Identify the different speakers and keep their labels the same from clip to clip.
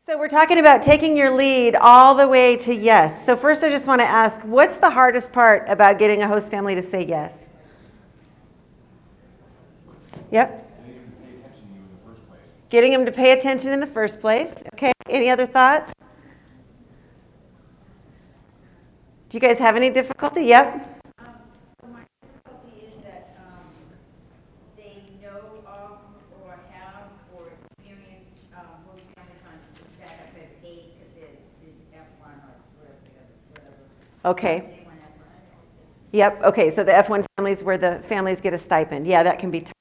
Speaker 1: So we're talking about taking your lead all the way to yes. So first I just want to ask, what's the hardest part about getting a host family to say yes? Yep. Getting them to pay attention in the first place. Okay, any other thoughts? Do you guys have any difficulty? Yep.
Speaker 2: So my difficulty is that they know of or have or experienced most families on backup at 8 because they're F1 or whatever.
Speaker 1: Okay. Yep. Okay. So the F1 families where the families get a stipend. Yeah, that can be tough.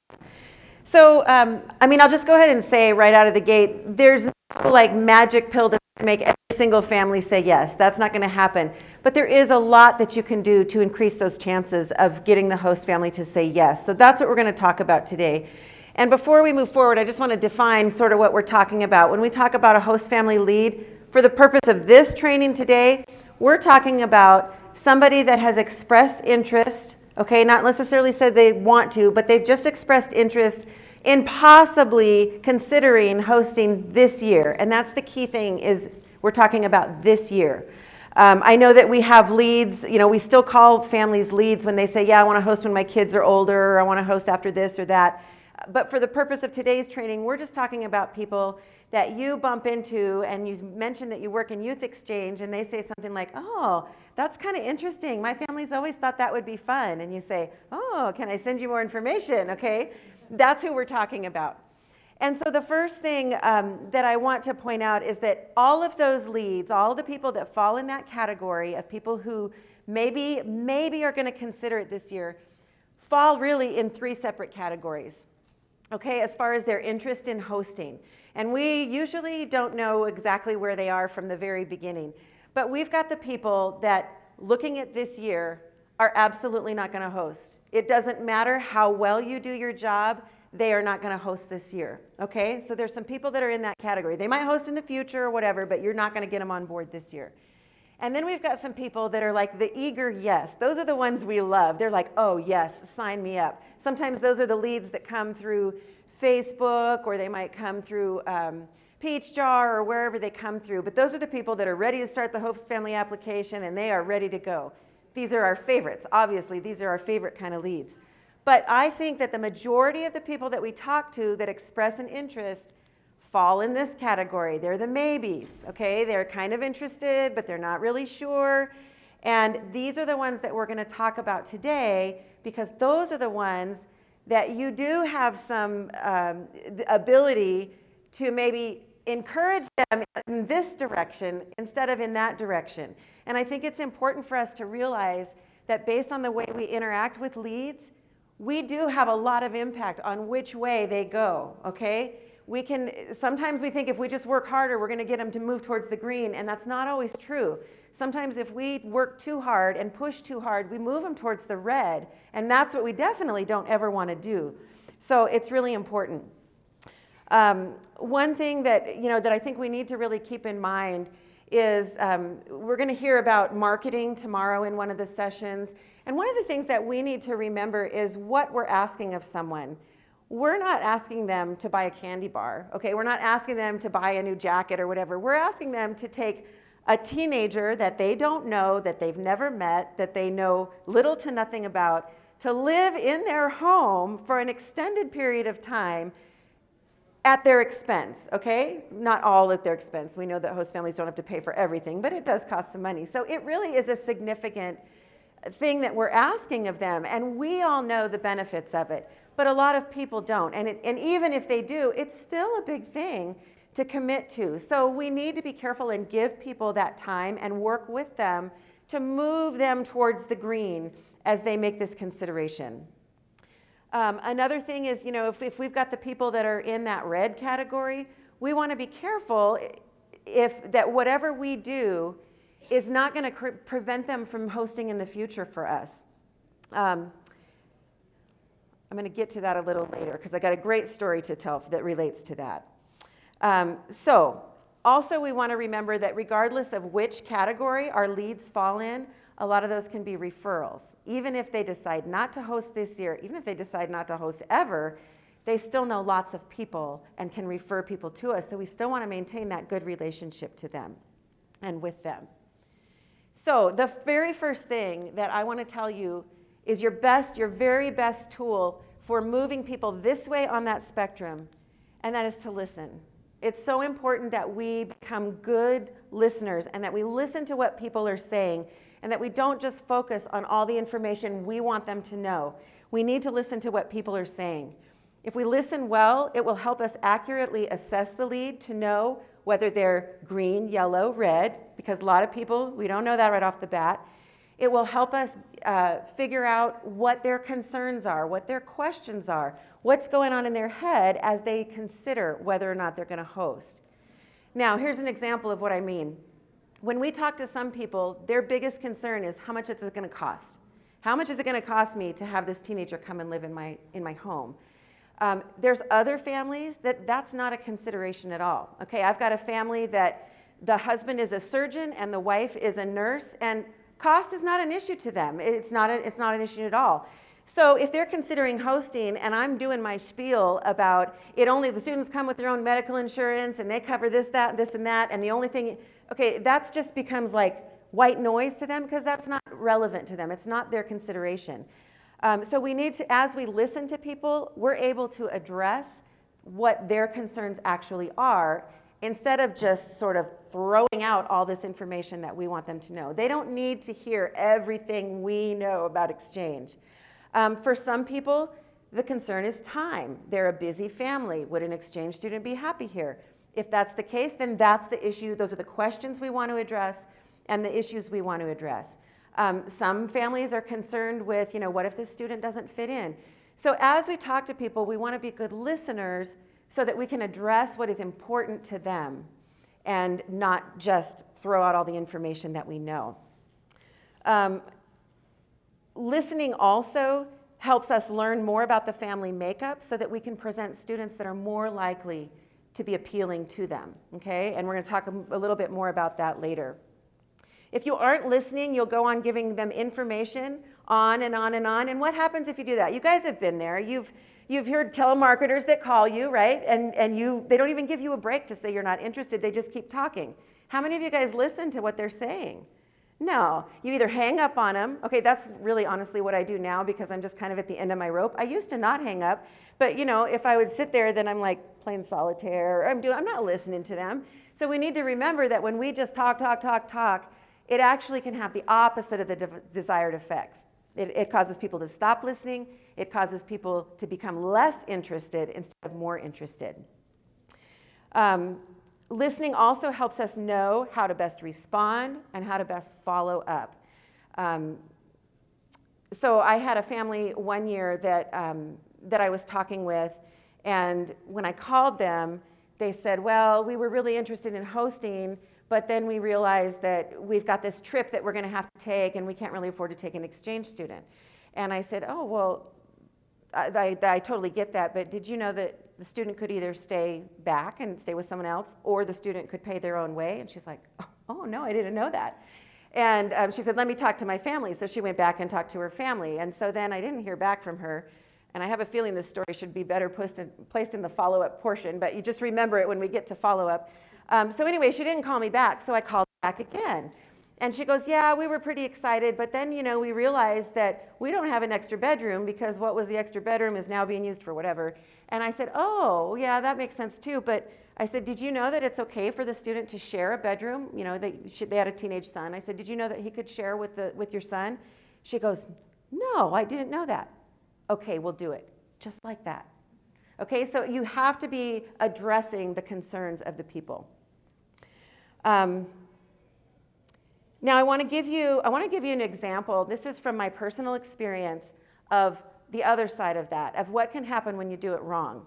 Speaker 1: So, I'll just go ahead and say right out of the gate, there's no like magic pill to make every single family say yes. That's not going to happen. But there is a lot that you can do to increase those chances of getting the host family to say yes. So that's what we're going to talk about today. And before we move forward, I just want to define sort of what we're talking about. When we talk about a host family lead, for the purpose of this training today, we're talking about somebody that has expressed interest, okay, not necessarily said they want to, but they've just expressed interest in possibly considering hosting this year. And that's the key thing, is we're talking about this year. I know that we have leads, we still call families leads when they say, yeah, I want to host when my kids are older, or I want to host after this or that. But for the purpose of today's training, we're just talking about people that you bump into, and you mentioned that you work in youth exchange, and they say something like, oh, that's kind of interesting. My family's always thought that would be fun. And you say, oh, can I send you more information? Okay, that's who we're talking about. And so the first thing that I want to point out is that all of those leads, all the people that fall in that category of people who maybe are going to consider it this year, fall really in 3 separate categories, okay, as far as their interest in hosting. And we usually don't know exactly where they are from the very beginning. But we've got the people that, looking at this year, are absolutely not going to host. It doesn't matter how well you do your job, they are not going to host this year, okay? So there's some people that are in that category. They might host in the future or whatever, but you're not going to get them on board this year. And then we've got some people that are like the eager yes. Those are the ones we love. They're like, oh, yes, sign me up. Sometimes those are the leads that come through Facebook, or they might come through Peachjar, or wherever they come through. But those are the people that are ready to start the host family application, and they are ready to go. These are our favorites. Obviously, these are our favorite kind of leads. But I think that the majority of the people that we talk to that express an interest fall in this category. They're the maybes, okay? They're kind of interested, but they're not really sure. And these are the ones that we're going to talk about today, because those are the ones that you do have some ability to maybe encourage them in this direction instead of in that direction. And I think it's important for us to realize that based on the way we interact with leads, we do have a lot of impact on which way they go, okay? Sometimes we think if we just work harder, we're going to get them to move towards the green, and that's not always true. Sometimes if we work too hard and push too hard, we move them towards the red, and that's what we definitely don't ever want to do. So it's really important. One thing that I think we need to really keep in mind is we're going to hear about marketing tomorrow in one of the sessions. And one of the things that we need to remember is what we're asking of someone. We're not asking them to buy a candy bar, okay? We're not asking them to buy a new jacket or whatever. We're asking them to take a teenager that they don't know, that they've never met, that they know little to nothing about, to live in their home for an extended period of time at their expense, okay? Not all at their expense. We know that host families don't have to pay for everything, but it does cost some money. So it really is a significant thing that we're asking of them, and we all know the benefits of it, but a lot of people don't. And even if they do, it's still a big thing to commit to. So we need to be careful and give people that time and work with them to move them towards the green as they make this consideration. Another thing is, if we've got the people that are in that red category, we want to be careful that whatever we do is not going to prevent them from hosting in the future for us. I'm going to get to that a little later, because I got a great story to tell that relates to that. So also we want to remember that regardless of which category our leads fall in, a lot of those can be referrals. Even if they decide not to host this year, even if they decide not to host ever, they still know lots of people and can refer people to us. So we still want to maintain that good relationship to them and with them. So the very first thing that I want to tell you is your very best tool for moving people this way on that spectrum, and that is to listen. It's so important that we become good listeners and that we listen to what people are saying and that we don't just focus on all the information we want them to know. We need to listen to what people are saying. If we listen well, it will help us accurately assess the lead to know whether they're green, yellow, red, because a lot of people, we don't know that right off the bat. It will help us figure out what their concerns are, what their questions are, what's going on in their head as they consider whether or not they're going to host. Now, here's an example of what I mean. When we talk to some people, their biggest concern is how much is it going to cost? How much is it going to cost me to have this teenager come and live in my home? There's other families that's not a consideration at all. Okay, I've got a family that the husband is a surgeon and the wife is a nurse, and cost is not an issue to them. It's not an issue at all. So if they're considering hosting and I'm doing my spiel about the students come with their own medical insurance and they cover this, that, this, and that, and the only thing, okay, that just becomes like white noise to them because that's not relevant to them. It's not their consideration. So we need to, as we listen to people, we're able to address what their concerns actually are instead of just sort of throwing out all this information that we want them to know. They don't need to hear everything we know about exchange. For some people, the concern is time. They're a busy family. Would an exchange student be happy here? If that's the case, then that's the issue. Those are the questions we want to address and the issues we want to address. Some families are concerned with, what if this student doesn't fit in? So as we talk to people, we want to be good listeners so that we can address what is important to them and not just throw out all the information that we know. Listening also helps us learn more about the family makeup so that we can present students that are more likely to be appealing to them, okay? And we're going to talk a little bit more about that later. If you aren't listening, you'll go on giving them information on and on and on. And what happens if you do that? You guys have been there. You've heard telemarketers that call you, right? And they don't even give you a break to say you're not interested. They just keep talking. How many of you guys listen to what they're saying? No. You either hang up on them. Okay, that's really honestly what I do now because I'm just kind of at the end of my rope. I used to not hang up, but if I would sit there, then I'm like playing solitaire. I'm not listening to them. So we need to remember that when we just talk, it actually can have the opposite of the desired effects. It causes people to stop listening. It causes people to become less interested instead of more interested. Listening also helps us know how to best respond and how to best follow up. So I had a family one year that I was talking with, and when I called them, they said, well, we were really interested in hosting, but then we realized that we've got this trip that we're going to have to take, and we can't really afford to take an exchange student. And I said, oh, well, I totally get that, but did you know that the student could either stay back and stay with someone else, or the student could pay their own way? And she's like, oh no, I didn't know that. And she said, let me talk to my family. So she went back and talked to her family. And so then I didn't hear back from her. And I have a feeling this story should be better placed in the follow-up portion, but you just remember it when we get to follow-up. So anyway, she didn't call me back, so I called back again. And she goes, yeah, we were pretty excited, but then, we realized that we don't have an extra bedroom because what was the extra bedroom is now being used for whatever. And I said, oh, yeah, that makes sense too. But I said, did you know that it's okay for the student to share a bedroom? They had a teenage son. I said, did you know that he could share with your son? She goes, no, I didn't know that. Okay, we'll do it. Just like that. Okay, so you have to be addressing the concerns of the people. Now I want to give you an example. This is from my personal experience of the other side of that, of what can happen when you do it wrong.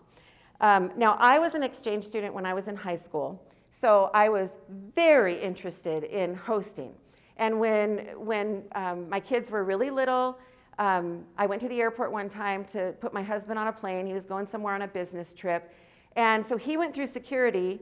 Speaker 1: Now I was an exchange student when I was in high school, so I was very interested in hosting. And when my kids were really little, I went to the airport one time to put my husband on a plane. He was going somewhere on a business trip. And so he went through security.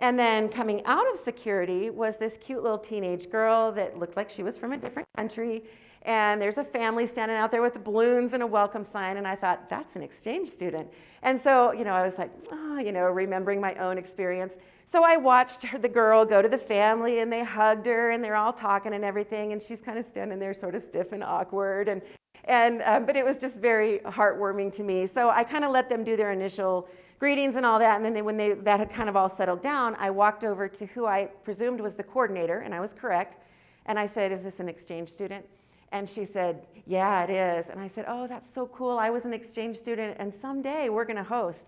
Speaker 1: And then coming out of security was this cute little teenage girl that looked like she was from a different country. And there's a family standing out there with balloons and a welcome sign. And I thought, that's an exchange student. And so, I was like, remembering my own experience. So I watched the girl go to the family, and they hugged her, and they're all talking and everything. And she's kind of standing there sort of stiff and awkward. But it was just very heartwarming to me. So I kind of let them do their initial greetings and all that. And then when that had kind of all settled down, I walked over to who I presumed was the coordinator, and I was correct. And I said, is this an exchange student? And she said, yeah, it is. And I said, oh, that's so cool. I was an exchange student, and someday we're going to host.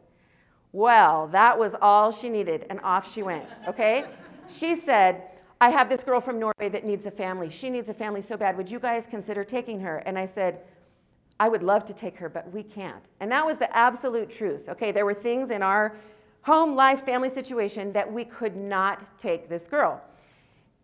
Speaker 1: Well, that was all she needed, and off she went, okay? She said, I have this girl from Norway that needs a family. She needs a family so bad. Would you guys consider taking her? And I said, I would love to take her, but we can't. And that was the absolute truth, okay? There were things in our home life, family situation that we could not take this girl.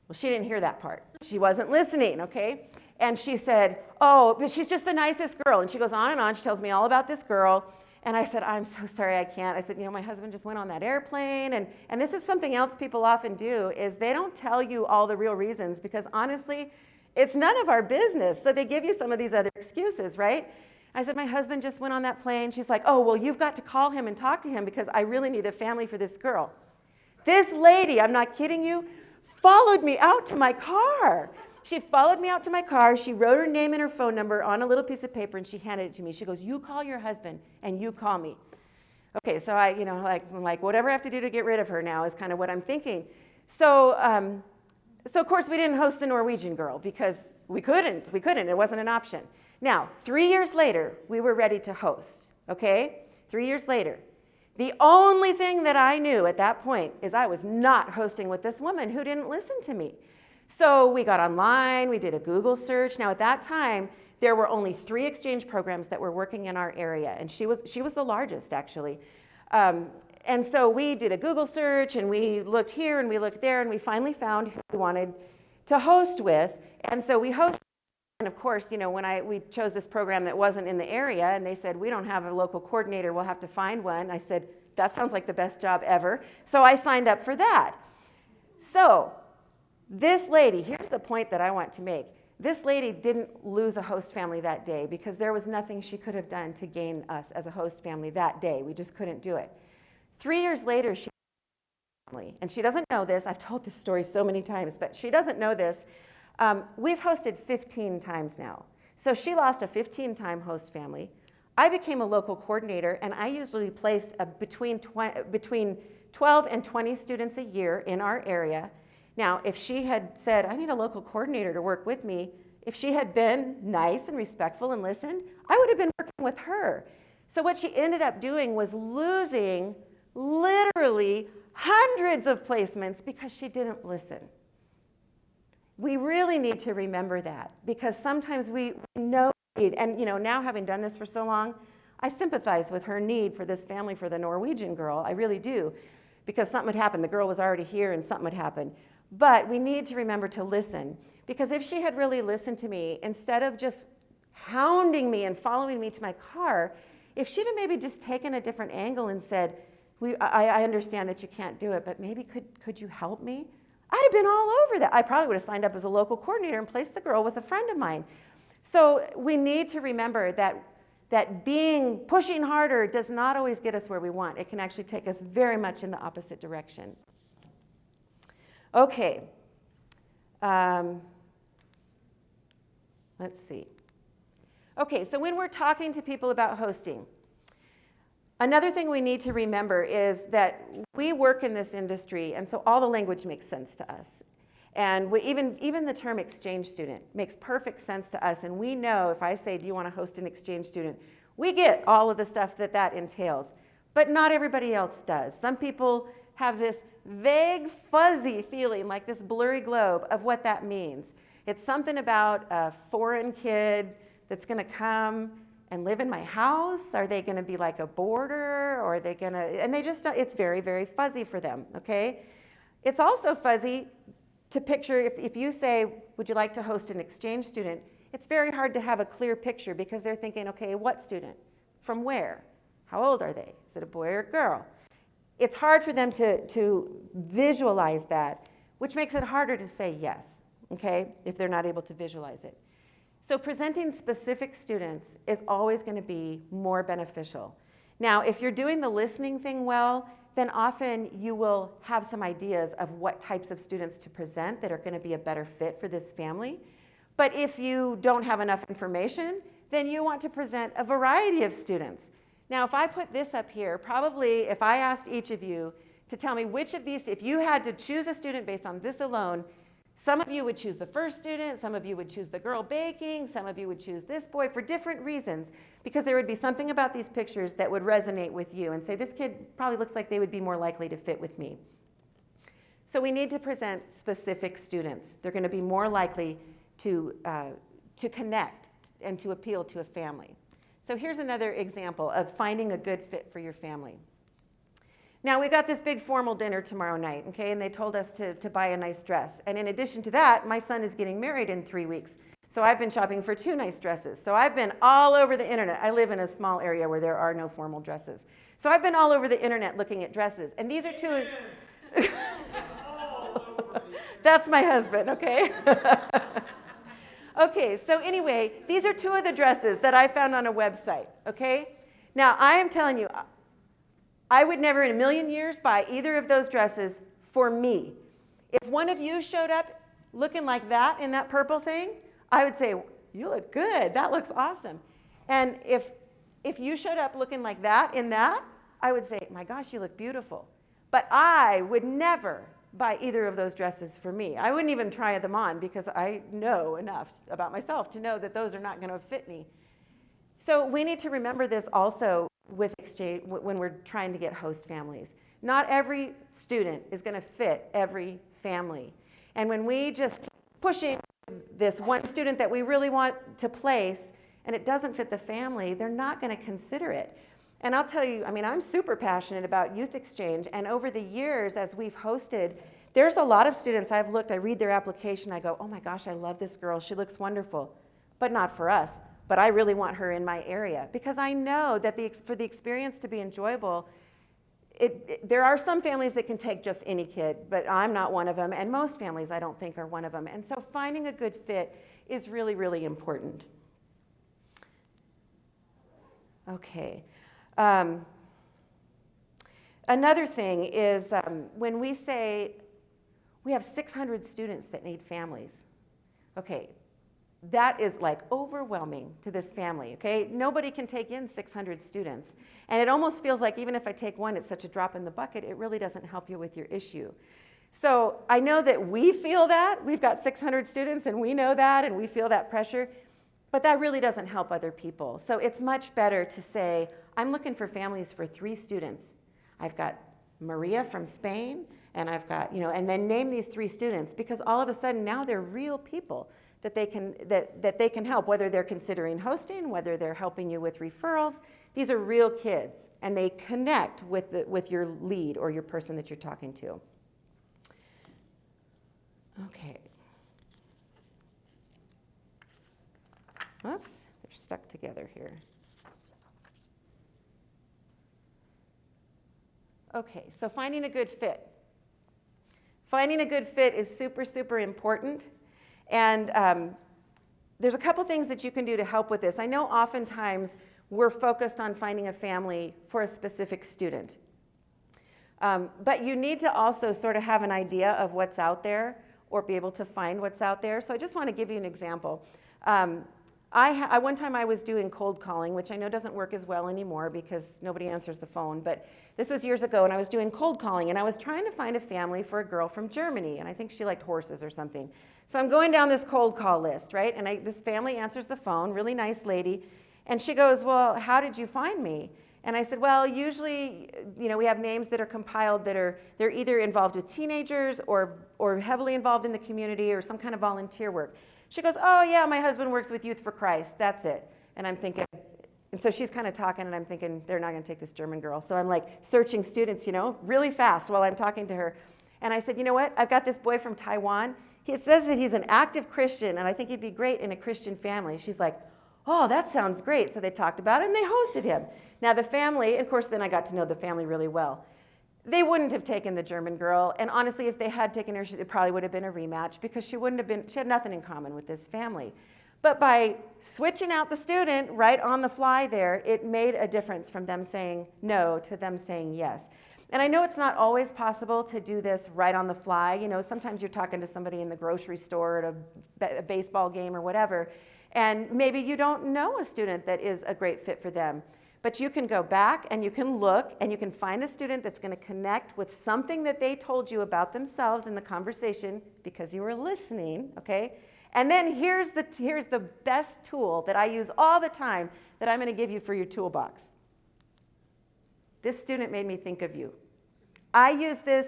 Speaker 1: Well, she didn't hear that part. She wasn't listening, okay? And she said, oh, but she's just the nicest girl. And she goes on and on. She tells me all about this girl. And I said, I'm so sorry, I can't. I said, my husband just went on that airplane. And this is something else people often do, is they don't tell you all the real reasons, because honestly, it's none of our business. So they give you some of these other excuses, right? I said, my husband just went on that plane. She's like, oh, well, you've got to call him and talk to him, because I really need a family for this girl. This lady, I'm not kidding you, followed me out to my car. She followed me out to my car. She wrote her name and her phone number on a little piece of paper, and she handed it to me. She goes, you call your husband, and you call me. Okay, so I'm like, whatever I have to do to get rid of her now is kind of what I'm thinking. So of course, we didn't host the Norwegian girl, because we couldn't. It wasn't an option. Now, 3 years later, we were ready to host, okay? 3 years later. The only thing that I knew at that point is I was not hosting with this woman who didn't listen to me. So we got online, we did a Google search. Now at that time, there were only 3 exchange programs that were working in our area, and she was the largest, actually. And so we did a Google search, and we looked here and we looked there, and we finally found who we wanted to host with. And so we hosted, and of course, when we chose this program that wasn't in the area, and they said, we don't have a local coordinator, we'll have to find one. I said, that sounds like the best job ever. So I signed up for that. So this lady, here's the point that I want to make. This lady didn't lose a host family that day, because there was nothing she could have done to gain us as a host family that day. We just couldn't do it. 3 years later, she family, and she doesn't know this. I've told this story so many times, but she doesn't know this. We've hosted 15 times now. So she lost a 15-time host family. I became a local coordinator, and I usually placed between 12 and 20 students a year in our area. Now, if she had said, I need a local coordinator to work with me, if she had been nice and respectful and listened, I would have been working with her. So what she ended up doing was losing literally hundreds of placements because she didn't listen. We really need to remember that, because sometimes we know, and now having done this for so long, I sympathize with her need for this family for the Norwegian girl. I really do, because something would happen. The girl was already here, and something would happen. But we need to remember to listen, because if she had really listened to me, instead of just hounding me and following me to my car, if she'd have maybe just taken a different angle and said, I understand that you can't do it, but maybe could you help me? I'd have been all over that. I probably would have signed up as a local coordinator and placed the girl with a friend of mine. So we need to remember that pushing harder does not always get us where we want. It can actually take us very much in the opposite direction. Okay. Let's see. Okay, so when we're talking to people about hosting, another thing we need to remember is that we work in this industry, and so all the language makes sense to us. And even the term exchange student makes perfect sense to us, and we know if I say, do you want to host an exchange student, we get all of the stuff that entails. But not everybody else does. Some people have this vague, fuzzy feeling, like this blurry globe of what that means. It's something about a foreign kid that's going to come and live in my house. Are they going to be like a boarder, or are they going to, and they just, it's very, very fuzzy for them, okay? It's also fuzzy to picture, if you say, would you like to host an exchange student, it's very hard to have a clear picture, because they're thinking, okay, what student? From where? How old are they? Is it a boy or a girl? It's hard for them to visualize that, which makes it harder to say yes, okay, if they're not able to visualize it. So presenting specific students is always going to be more beneficial. Now, if you're doing the listening thing well, then often you will have some ideas of what types of students to present that are going to be a better fit for this family. But if you don't have enough information, then you want to present a variety of students. Now, if I put this up here, probably if I asked each of you to tell me which of these, if you had to choose a student based on this alone, some of you would choose the first student, some of you would choose the girl baking, some of you would choose this boy for different reasons, because there would be something about these pictures that would resonate with you and say, this kid probably looks like they would be more likely to fit with me. So we need to present specific students. They're going to be more likely to connect and to appeal to a family. So here's another example of finding a good fit for your family. Now, we got this big formal dinner tomorrow night, okay, and they told us to buy a nice dress. And in addition to that, my son is getting married in 3 weeks. So I've been shopping for 2 nice dresses. So I've been all over the internet. I live in a small area where there are no formal dresses. So I've been all over the internet looking at dresses. And these are 2. That's my husband, okay? Okay, so anyway, these are 2 of the dresses that I found on a website, okay? Now, I am telling you, I would never in a million years buy either of those dresses for me. If one of you showed up looking like that in that purple thing, I would say, you look good, that looks awesome. And if you showed up looking like that in that, I would say, my gosh, you look beautiful. But I would never buy either of those dresses for me. I wouldn't even try them on because I know enough about myself to know that those are not going to fit me. So we need to remember this also with exchange when we're trying to get host families. Not every student is going to fit every family. And when we just keep pushing this one student that we really want to place and it doesn't fit the family, they're not going to consider it. And I'll tell you, I mean, I'm super passionate about youth exchange, and over the years as we've hosted, there's a lot of students I've looked, I read their application, I go, oh my gosh, I love this girl, she looks wonderful, but not for us. But I really want her in my area because I know that for the experience to be enjoyable, there are some families that can take just any kid, but I'm not one of them, and most families I don't think are one of them. And so finding a good fit is really, really important. Okay. Another thing is when we say we have 600 students that need families. Okay. That is like overwhelming to this family, okay? Nobody can take in 600 students. And it almost feels like even if I take one, it's such a drop in the bucket, it really doesn't help you with your issue. So I know that we feel that. We've got 600 students and we know that and we feel that pressure, but that really doesn't help other people. So it's much better to say, I'm looking for families for 3 students. I've got Maria from Spain and I've got, and then name these 3 students because all of a sudden now they're real people that they can help, whether they're considering hosting, whether they're helping you with referrals. These are real kids, and they connect with your lead or your person that you're talking to. Okay. Oops, they're stuck together here. Okay, so finding a good fit. Finding a good fit is super, super important. And there's a couple things that you can do to help with this. I know oftentimes we're focused on finding a family for a specific student. But you need to also sort of have an idea of what's out there or be able to find what's out there. So I just want to give you an example. One time I was doing cold calling, which I know doesn't work as well anymore because nobody answers the phone, but this was years ago, and I was doing cold calling, and I was trying to find a family for a girl from Germany, and I think she liked horses or something. So I'm going down this cold call list, right, and this family answers the phone, really nice lady, and she goes, well, how did you find me? And I said, well, usually, we have names that are compiled they're either involved with teenagers or heavily involved in the community or some kind of volunteer work. She goes, oh, yeah, my husband works with Youth for Christ. That's it. And I'm thinking, and so she's kind of talking, and I'm thinking, they're not going to take this German girl. So I'm like searching students, really fast while I'm talking to her. And I said, you know what? I've got this boy from Taiwan. He says that he's an active Christian, and I think he'd be great in a Christian family. She's like, oh, that sounds great. So they talked about it, and they hosted him. Now the family, of course, then I got to know the family really well. They wouldn't have taken the German girl, and honestly, if they had taken her, it probably would have been a rematch because she had nothing in common with this family. But by switching out the student right on the fly there, it made a difference from them saying no to them saying yes. And I know it's not always possible to do this right on the fly. You know, sometimes you're talking to somebody in the grocery store at a baseball game or whatever, and maybe you don't know a student that is a great fit for them. But you can go back and you can look and you can find a student that's going to connect with something that they told you about themselves in the conversation because you were listening, okay? And then here's the best tool that I use all the time that I'm going to give you for your toolbox. This student made me think of you. I use this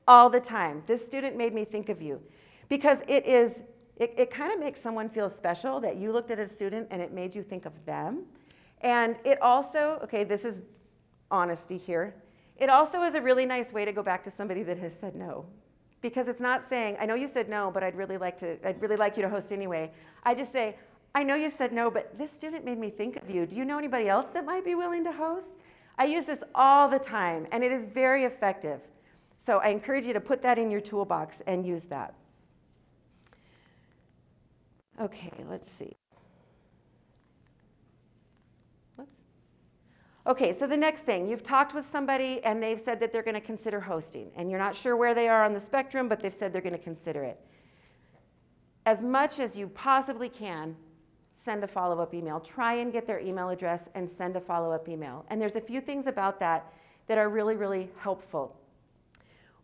Speaker 1: all the time. This student made me think of you because it kind of makes someone feel special that you looked at a student and it made you think of them. And it also, okay, this is honesty here. It also is a really nice way to go back to somebody that has said no. Because it's not saying, I know you said no, but I'd really like you to host anyway. I just say, I know you said no, but this student made me think of you. Do you know anybody else that might be willing to host? I use this all the time, and it is very effective. So I encourage you to put that in your toolbox and use that. Okay, let's see. Whoops. Okay, so the next thing, you've talked with somebody and they've said that they're going to consider hosting, and you're not sure where they are on the spectrum, but they've said they're going to consider it. As much as you possibly can, send a follow-up email. Try and get their email address and send a follow-up email. And there's a few things about that that are really, really helpful.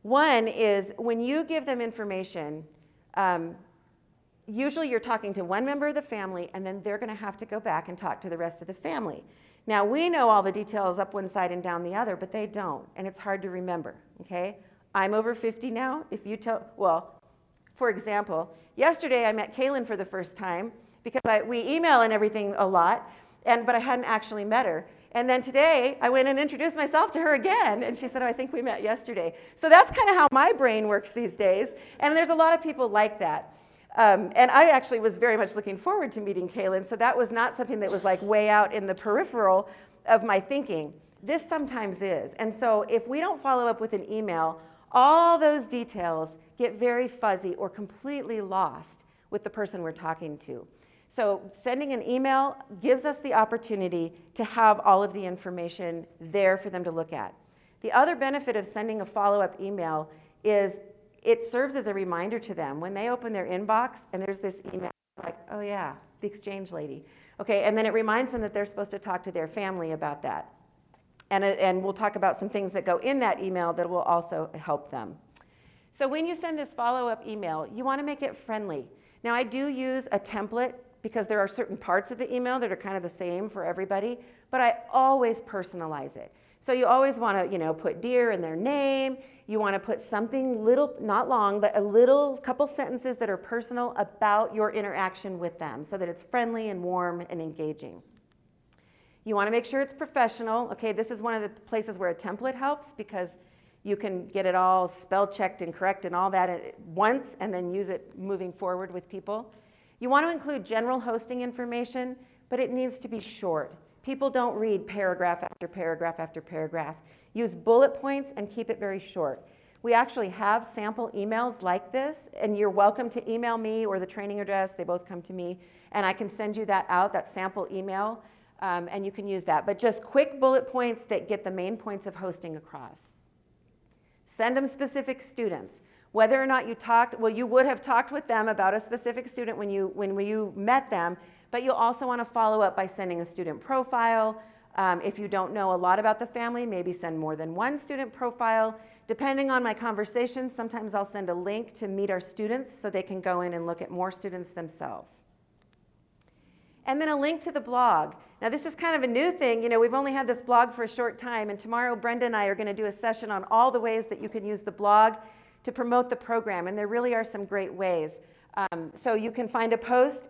Speaker 1: One is when you give them information, usually you're talking to one member of the family, and then they're going to have to go back and talk to the rest of the family. Now, we know all the details up one side and down the other, but they don't, and it's hard to remember, okay? I'm over 50 now. If you tell, well, for example, yesterday I met Kaylin for the first time because we email and everything a lot, but I hadn't actually met her. And then today, I went and introduced myself to her again, and she said, oh, I think we met yesterday. So that's kind of how my brain works these days, and there's a lot of people like that. And I actually was very much looking forward to meeting Kaylin, so that was not something that was like way out in the peripheral of my thinking. This sometimes is. And so if we don't follow up with an email, all those details get very fuzzy or completely lost with the person we're talking to. So sending an email gives us the opportunity to have all of the information there for them to look at. The other benefit of sending a follow-up email is it serves as a reminder to them when they open their inbox and there's this email like, oh yeah, the exchange lady. Okay, and then it reminds them that they're supposed to talk to their family about that. And we'll talk about some things that go in that email that will also help them. So when you send this follow-up email, you want to make it friendly. Now I do use a template because there are certain parts of the email that are kind of the same for everybody, but I always personalize it. So you always want to, put dear in their name. You want to put something little, not long, but a little couple sentences that are personal about your interaction with them so that it's friendly and warm and engaging. You want to make sure it's professional. Okay, this is one of the places where a template helps because you can get it all spell checked and correct and all that at once and then use it moving forward with people. You want to include general hosting information, but it needs to be short. People don't read paragraph after paragraph after paragraph. Use bullet points and keep it very short. We actually have sample emails like this, and you're welcome to email me or the training address. They both come to me, and I can send you that out, that sample email, and you can use that. But just quick bullet points that get the main points of hosting across. Send them specific students. Whether or not you talked, well, you would have talked with them about a specific student when you met them, but you'll also want to follow up by sending a student profile. If you don't know a lot about the family, maybe send more than one student profile. Depending on my conversations, sometimes I'll send a link to meet our students so they can go in and look at more students themselves. And then a link to the blog. Now this is kind of a new thing. We've only had this blog for a short time, and tomorrow Brenda and I are going to do a session on all the ways that you can use the blog to promote the program, and there really are some great ways. So you can find a post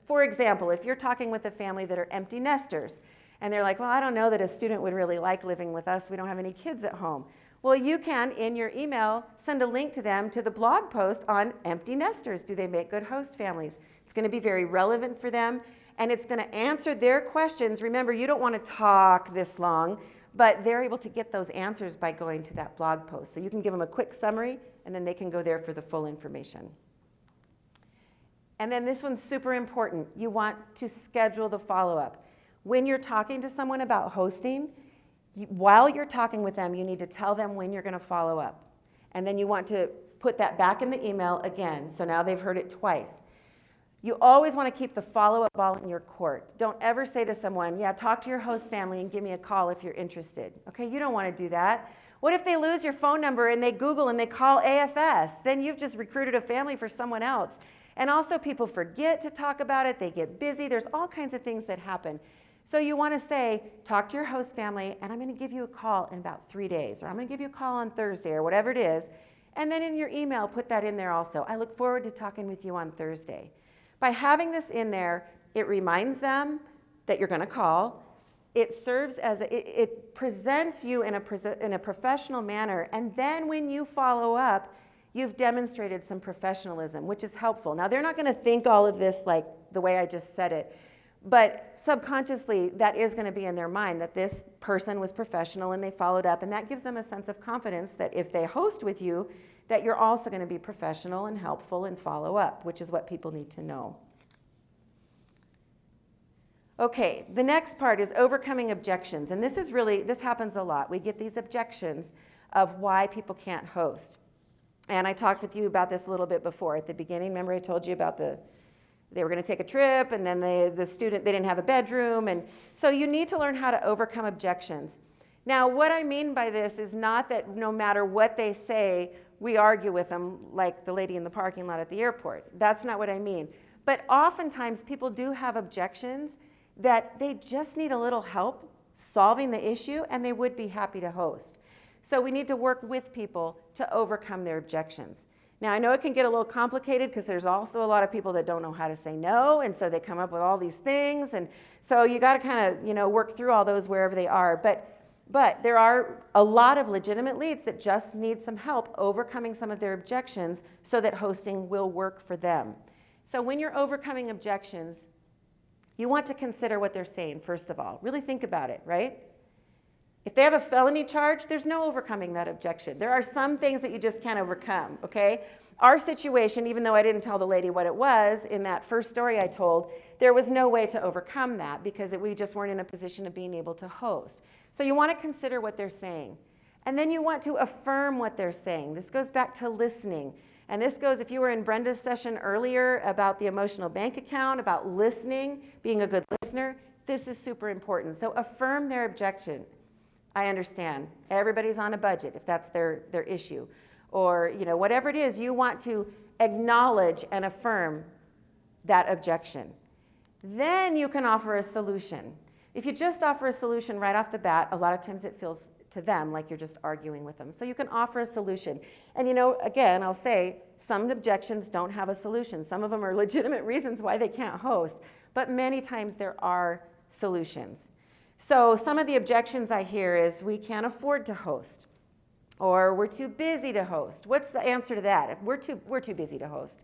Speaker 1: for example, if you're talking with a family that are empty nesters, and they're like, well, I don't know that a student would really like living with us. We don't have any kids at home. Well, you can, in your email, send a link to them to the blog post on empty nesters. Do they make good host families? It's going to be very relevant for them, and it's going to answer their questions. Remember, you don't want to talk this long, but they're able to get those answers by going to that blog post. So you can give them a quick summary, and then they can go there for the full information. And then this one's super important. You want to schedule the follow-up. When you're talking to someone about hosting, while you're talking with them, you need to tell them when you're going to follow up. And then you want to put that back in the email again, so now they've heard it twice. You always want to keep the follow-up ball in your court. Don't ever say to someone, yeah, talk to your host family and give me a call if you're interested. Okay, you don't want to do that. What if they lose your phone number and they Google and they call AFS? Then you've just recruited a family for someone else. And also people forget to talk about it, they get busy, there's all kinds of things that happen. So you want to say, talk to your host family, and I'm going to give you a call in about 3 days, or I'm going to give you a call on Thursday, or whatever it is. And then in your email, put that in there also. I look forward to talking with you on Thursday. By having this in there, it reminds them that you're going to call. It serves as, it presents you in a professional manner, and then when you follow up, you've demonstrated some professionalism, which is helpful. Now, they're not going to think all of this like the way I just said it, but subconsciously, that is going to be in their mind that this person was professional and they followed up, and that gives them a sense of confidence that if they host with you, that you're also going to be professional and helpful and follow up, which is what people need to know. Okay, the next part is overcoming objections, and this happens a lot. We get these objections of why people can't host. And I talked with you about this a little bit before at the beginning. Remember I told you about they were going to take a trip, and then they didn't have a bedroom. And so you need to learn how to overcome objections. Now, what I mean by this is not that no matter what they say, we argue with them like the lady in the parking lot at the airport. That's not what I mean. But oftentimes people do have objections that they just need a little help solving the issue, and they would be happy to host. So we need to work with people to overcome their objections. Now, I know it can get a little complicated because there's also a lot of people that don't know how to say no, and so they come up with all these things, and so you got to kind of, work through all those wherever they are. But there are a lot of legitimate leads that just need some help overcoming some of their objections so that hosting will work for them. So when you're overcoming objections, you want to consider what they're saying, first of all. Really think about it, right? If they have a felony charge, there's no overcoming that objection. There are some things that you just can't overcome, okay? Our situation, even though I didn't tell the lady what it was in that first story I told, there was no way to overcome that because we just weren't in a position of being able to host. So you want to consider what they're saying. And then you want to affirm what they're saying. This goes back to listening. And this goes, if you were in Brenda's session earlier about the emotional bank account, about listening, being a good listener, this is super important. So affirm their objection. I understand. Everybody's on a budget if that's their issue. Or, whatever it is, you want to acknowledge and affirm that objection. Then you can offer a solution. If you just offer a solution right off the bat, a lot of times it feels to them like you're just arguing with them. So you can offer a solution. And again, I'll say some objections don't have a solution. Some of them are legitimate reasons why they can't host, but many times there are solutions. So some of the objections I hear is we can't afford to host, or we're too busy to host. What's the answer to that? If we're too busy to host.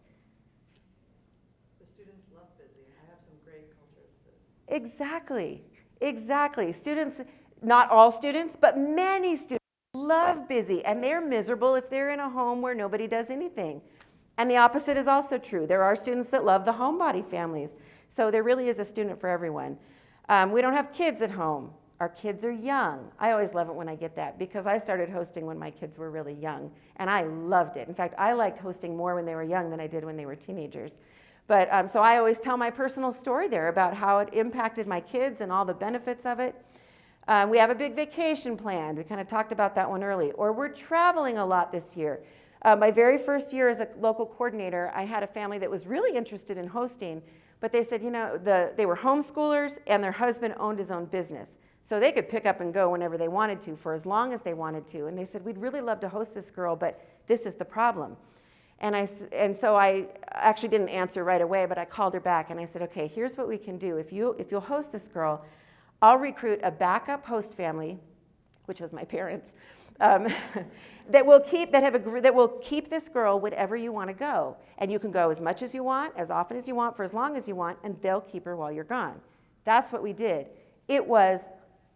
Speaker 3: The students love busy. I have some great cultures.
Speaker 1: Exactly. Students, not all students, but many students love busy, and they're miserable if they're in a home where nobody does anything. And the opposite is also true. There are students that love the homebody families. So there really is a student for everyone. We don't have kids at home. Our kids are young. I always love it when I get that because I started hosting when my kids were really young, and I loved it. In fact, I liked hosting more when they were young than I did when they were teenagers. But so I always tell my personal story there about how it impacted my kids and all the benefits of it. We have a big vacation planned. We kind of talked about that one early. Or we're traveling a lot this year. My very first year as a local coordinator, I had a family that was really interested in hosting, but they said, they were homeschoolers and their husband owned his own business. So they could pick up and go whenever they wanted to for as long as they wanted to. And they said, we'd really love to host this girl, but this is the problem. And so I actually didn't answer right away, but I called her back and I said, okay, here's what we can do. If you'll host this girl, I'll recruit a backup host family, which was my parents, that will keep this girl wherever you want to go. And you can go as much as you want, as often as you want, for as long as you want, and they'll keep her while you're gone. That's what we did. It was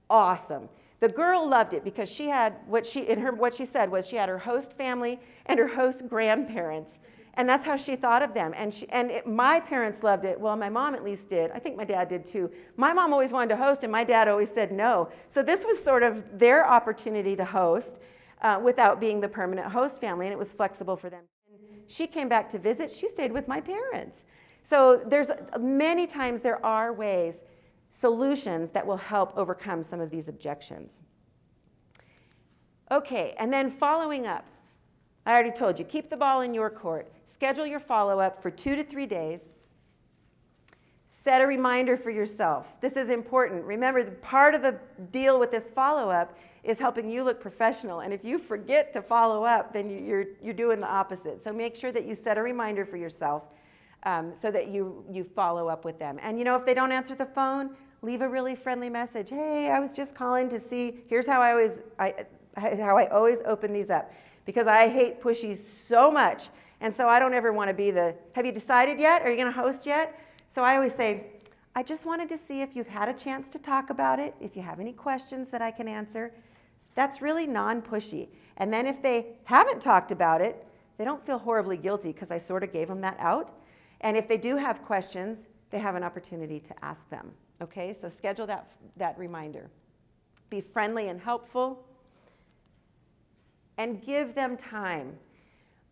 Speaker 1: awesome. The girl loved it because she had what she said was she had her host family and her host grandparents. And that's how she thought of them. My parents loved it. Well, my mom at least did. I think my dad did too. My mom always wanted to host, and my dad always said no. So this was sort of their opportunity to host without being the permanent host family, and it was flexible for them. She came back to visit. She stayed with my parents. So there's many times there are ways, solutions that will help overcome some of these objections. Okay, and then following up. I already told you, keep the ball in your court. Schedule your follow-up for 2 to 3 days. Set a reminder for yourself. This is important. Remember, part of the deal with this follow-up is helping you look professional. And if you forget to follow up, then you're doing the opposite. So make sure that you set a reminder for yourself so that you follow up with them. And if they don't answer the phone, leave a really friendly message. Hey, I was just calling to see, here's how I always open these up. Because I hate pushies so much. And so I don't ever want to be have you decided yet? Are you going to host yet? So I always say, I just wanted to see if you've had a chance to talk about it, if you have any questions that I can answer. That's really non-pushy. And then if they haven't talked about it, they don't feel horribly guilty because I sort of gave them that out. And if they do have questions, they have an opportunity to ask them. Okay, so schedule that reminder. Be friendly and helpful. And give them time.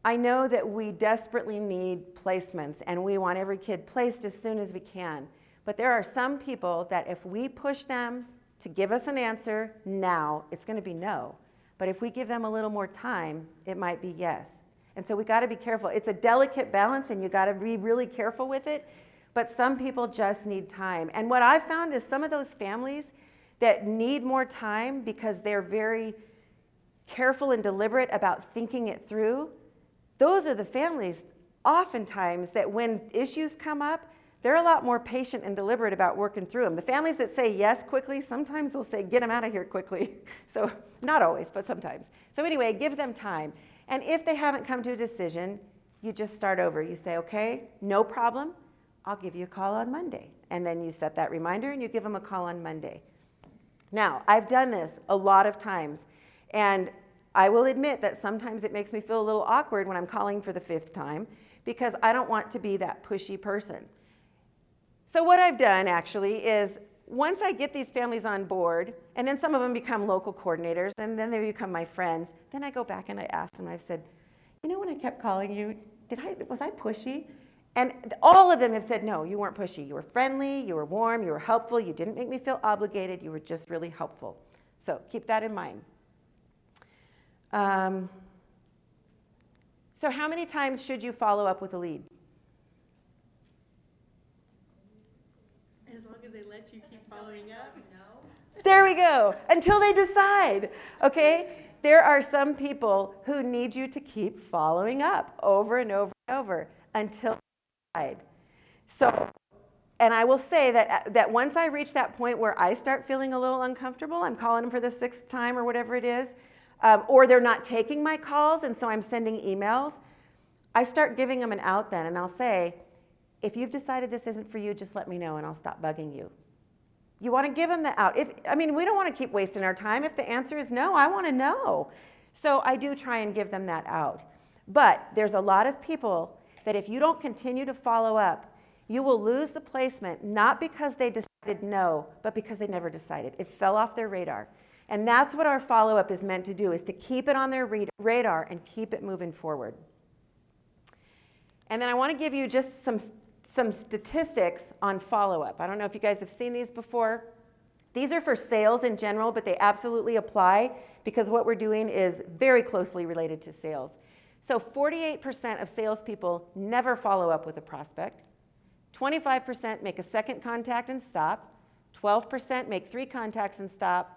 Speaker 1: I know that we desperately need placements and we want every kid placed as soon as we can. But there are some people that if we push them to give us an answer now, it's going to be no. But if we give them a little more time, it might be yes. And so we got to be careful. It's a delicate balance and you got to be really careful with it. But some people just need time. And what I've found is some of those families that need more time because they're very careful and deliberate about thinking it through, those are the families oftentimes that when issues come up, they're a lot more patient and deliberate about working through them. The families that say yes quickly, sometimes will say, get them out of here quickly. So not always, but sometimes. So anyway, give them time. And if they haven't come to a decision, you just start over. You say, okay, no problem. I'll give you a call on Monday. And then you set that reminder and you give them a call on Monday. Now, I've done this a lot of times. And I will admit that sometimes it makes me feel a little awkward when I'm calling for the 5th time because I don't want to be that pushy person. So what I've done actually is once I get these families on board, and then some of them become local coordinators, and then they become my friends, then I go back and I ask them, I said, when I kept calling you, was I pushy? And all of them have said, no, you weren't pushy. You were friendly, you were warm, you were helpful, you didn't make me feel obligated, you were just really helpful. So keep that in mind. So how many times should you follow up with a lead?
Speaker 4: As long as they let you keep following up. No.
Speaker 1: There we go. Until they decide. Okay? There are some people who need you to keep following up over and over and over until they decide. So, and I will say that once I reach that point where I start feeling a little uncomfortable, I'm calling them for the 6th time or whatever it is, or they're not taking my calls, and so I'm sending emails, I start giving them an out then, and I'll say, if you've decided this isn't for you, just let me know, and I'll stop bugging you. You want to give them the out. We don't want to keep wasting our time. If the answer is no, I want to know. So I do try and give them that out. But there's a lot of people that if you don't continue to follow up, you will lose the placement, not because they decided no, but because they never decided. It fell off their radar. And that's what our follow-up is meant to do, is to keep it on their radar and keep it moving forward. And then I want to give you just some statistics on follow-up. I don't know if you guys have seen these before. These are for sales in general, but they absolutely apply because what we're doing is very closely related to sales. So 48% of salespeople never follow up with a prospect. 25% make a second contact and stop. 12% make 3 contacts and stop.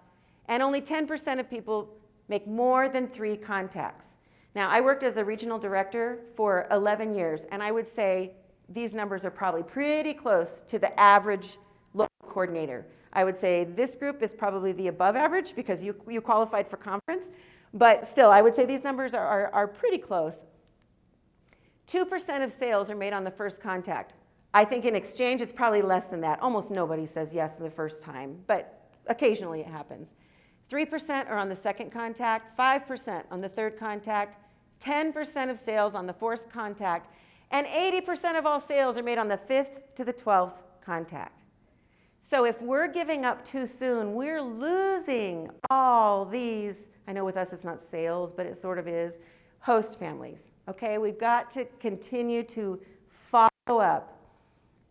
Speaker 1: And only 10% of people make more than 3 contacts. Now, I worked as a regional director for 11 years, and I would say these numbers are probably pretty close to the average local coordinator. I would say this group is probably the above average because you qualified for conference, but still, I would say these numbers are pretty close. 2% of sales are made on the first contact. I think in exchange, it's probably less than that. Almost nobody says yes the first time, but occasionally it happens. 3% are on the second contact, 5% on the third contact, 10% of sales on the fourth contact, And 80% of all sales are made on the 5th to the 12th contact. So if we're giving up too soon, we're losing all these, I know with us it's not sales, but it sort of is, host families, okay? We've got to continue to follow up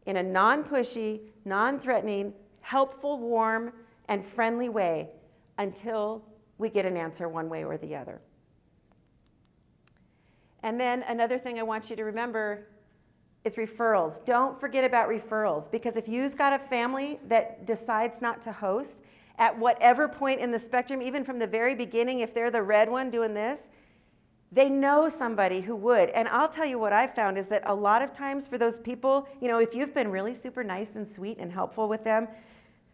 Speaker 1: in a non-pushy, non-threatening, helpful, warm, and friendly way until we get an answer one way or the other. And then another thing I want you to remember is referrals. Don't forget about referrals, because if you've got a family that decides not to host, at whatever point in the spectrum, even from the very beginning, if they're the red one doing this, they know somebody who would. And I'll tell you what I've found is that a lot of times for those people, you know, if you've been really super nice and sweet and helpful with them,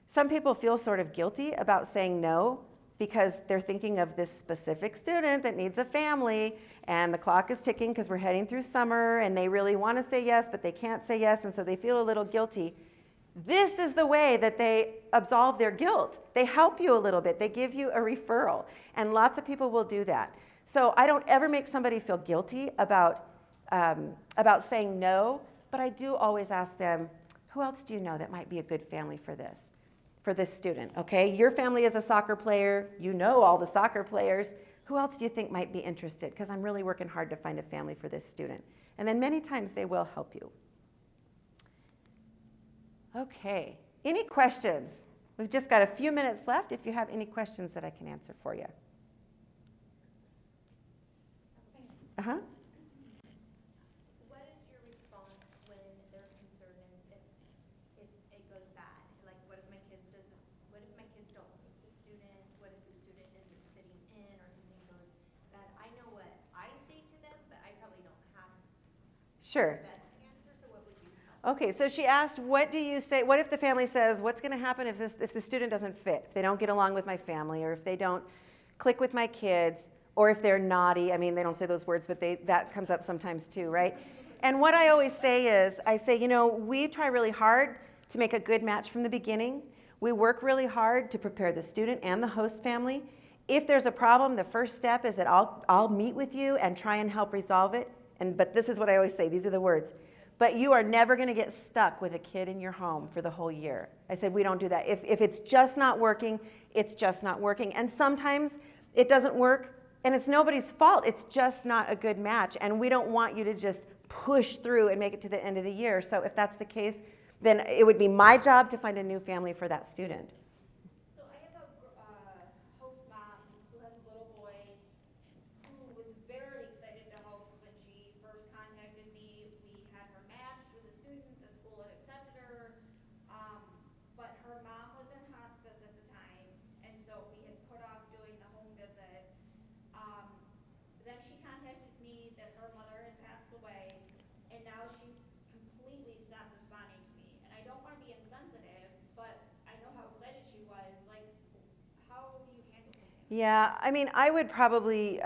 Speaker 1: some people feel sort of guilty about saying no because they're thinking of this specific student that needs a family, and the clock is ticking because we're heading through summer, and they really want to say yes, but they can't say yes, and so they feel a little guilty. This is the way that they absolve their guilt. They help you a little bit. They give you a referral, and lots of people will do that. So I don't ever make somebody feel guilty about saying no, but I do always ask them, who else do you know that might be a good family for this student, okay? Your family is a soccer player. You know all the soccer players. Who else do you think might be interested? Because I'm really working hard to find a family for this student. And then many times they will help you. Okay, any questions? We've just got a few minutes left if you have any questions that I can answer for you. Uh-huh.
Speaker 5: What is your response when their concern is if it goes bad? Like, what if my kids don't meet the student? What if the student isn't fitting in or something goes bad? I know what I say to them, but I probably don't have
Speaker 1: Sure.
Speaker 5: the best answer, so what would you tell them?
Speaker 1: Okay, so she asked, what do you say, what if the family says, what's going to happen if the student doesn't fit, if they don't get along with my family, or if they don't click with my kids, or if they're naughty? I mean, they don't say those words, but that comes up sometimes too, right? And what I always say is, I say, you know, we try really hard to make a good match from the beginning. We work really hard to prepare the student and the host family. If there's a problem, the first step is that I'll meet with you and try and help resolve it. But this is what I always say, these are the words. But you are never going to get stuck with a kid in your home for the whole year. I said, we don't do that. If it's just not working, it's just not working. And sometimes it doesn't work, and it's nobody's fault. It's just not a good match. And we don't want you to just push through and make it to the end of the year. So if that's the case, then it would be my job to find a new family for that student.
Speaker 5: So I have a host mom who has a little boy who was very excited to host when she first contacted me. We had her matched with a student, the school had accepted her, but her mom was in hospice at the time, and so we had put off doing the home visit. Then she contacted me that her mother had passed away, and now she's completely stopped responding to me. And I don't want to be insensitive, but I know how excited she was. Like, how do you handle something?
Speaker 1: Yeah, I mean, I would probably,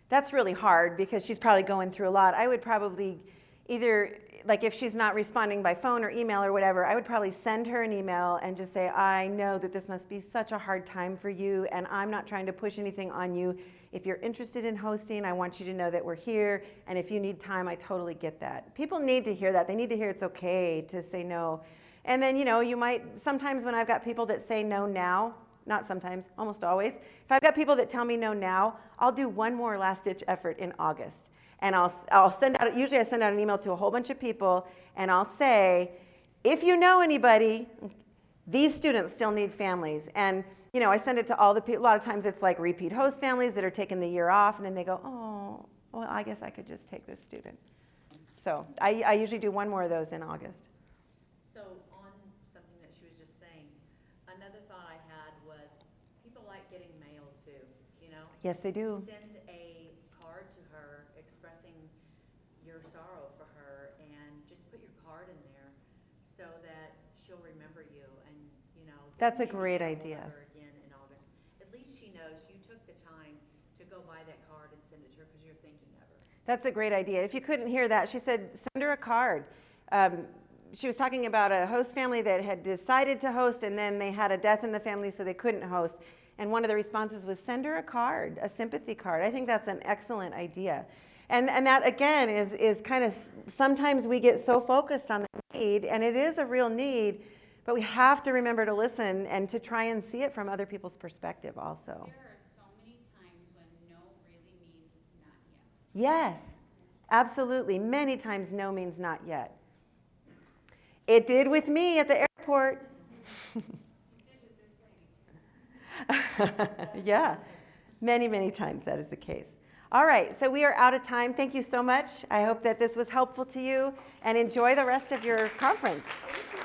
Speaker 1: that's really hard because she's probably going through a lot. I would probably either, like if she's not responding by phone or email or whatever, I would probably send her an email and just say, I know that this must be such a hard time for you, and I'm not trying to push anything on you. If you're interested in hosting, I want you to know that we're here, and if you need time, I totally get that. People need to hear that. They need to hear it's okay to say no. And then, you know, you might, sometimes when I've got people that say no now, not sometimes, almost always, if I've got people that tell me no now, I'll do one more last-ditch effort in August. And I'll send out, usually I send out an email to a whole bunch of people, and I'll say, if you know anybody, these students still need families. And, you know, I send it to all the people. A lot of times it's like repeat host families that are taking the year off, and then they go, oh, well, I guess I could just take this student. So I usually do one more of those in August.
Speaker 6: So on something that she was just saying, another thought I had was people like getting mail too, you know?
Speaker 1: Yes, they do.
Speaker 6: Send a card to her expressing your sorrow for her, and just put your card in there so that she'll remember you, and, you know.
Speaker 1: That's a
Speaker 6: maybe
Speaker 1: great
Speaker 6: get
Speaker 1: idea.
Speaker 6: hold of her again in August. At least she knows you took the time to go buy that card and send it to her because you're thinking of her.
Speaker 1: That's a great idea. If you couldn't hear that, she said, send her a card. She was talking about a host family that had decided to host, and then they had a death in the family, so they couldn't host. And one of the responses was, send her a card, a sympathy card. I think that's an excellent idea. And that, again, is kind of, sometimes we get so focused on the need, and it is a real need, but we have to remember to listen and to try and see it from other people's perspective also.
Speaker 7: There are so many times when no really means not yet.
Speaker 1: Yes, absolutely. Many times no means not yet. It did with me at the airport.
Speaker 7: It did with this lady too.
Speaker 1: Yeah, many, many times that is the case. All right, so we are out of time. Thank you so much. I hope that this was helpful to you, and enjoy the rest of your conference.
Speaker 4: Thank you